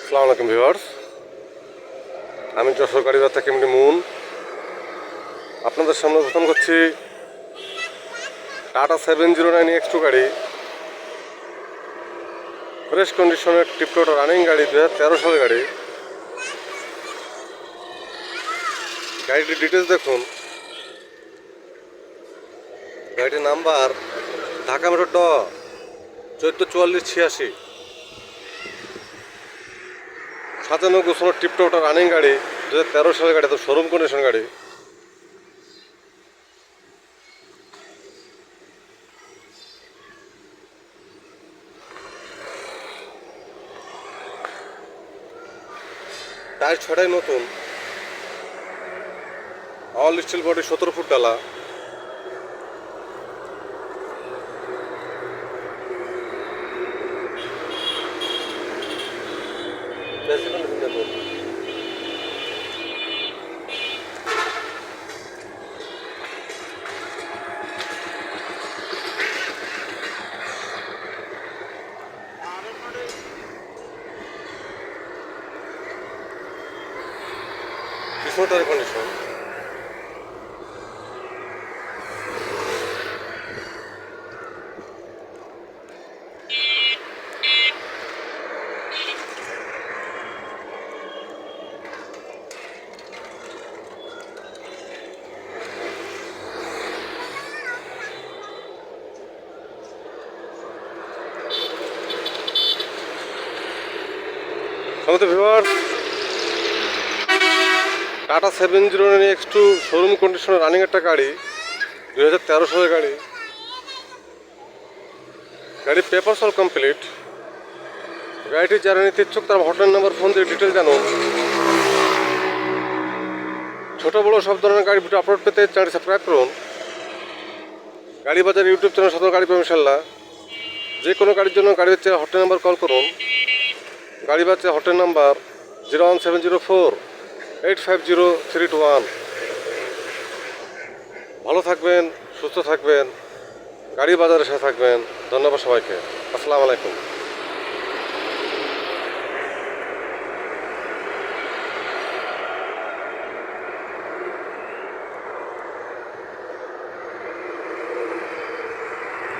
আসসালামু আলাইকুম ভিউয়ার্স, আমি যশোর গাড়িবাজার থেকে মুন আপনাদের সামনে উপস্থাপন করছি টাটা 709X2 গাড়ি। ফ্রেশ কন্ডিশনের টিপটপ রানিং গাড়ি, 2013 সালের গাড়ি। গাড়িটির ডিটেলস দেখুন। গাড়িটির নাম্বার ঢাকা মেট্রো 144486। সাজানো গোছানো টিপটপ রানিং গাড়ি, 2013 সালের গাড়ি, তো শোরুম কন্ডিশন গাড়ি। টায়ার 6টাই নতুন, অল স্টিল বডি, 17 ফুট ডালা। পিছনের কন্ডিশন। আমাদের ভিউয়ার্স, টাটা 709X2 শোরুম কন্ডিশনের রানিং একটা গাড়ি, 2013 সালের গাড়ি। গাড়ির পেপারস অল কমপ্লিট। গাড়িটি যারা নিতে ইচ্ছুক তার হটলাইন নাম্বার ফোন দিয়ে ডিটেল জানুন। ছোট বড় সব ধরনের গাড়ি ভিডিও আপলোড পেতে চ্যানেলটি সাবস্ক্রাইব করুন। গাড়ি বাজার ইউটিউব চ্যানেল সাধারণ গাড়ি পাবেন ইনশাল্লাহ। যে কোনো গাড়ির জন্য গাড়ি বাচ্চা হটলাইন নাম্বার কল করুন। গাড়ি বাচ্চা হটলাইন নাম্বার 01704-850-321। ভালো থাকবেন, সুস্থ থাকবেন, গাড়ি বাজারের সাথে থাকবেন। ধন্যবাদ সবাইকে। আসসালামু আলাইকুম।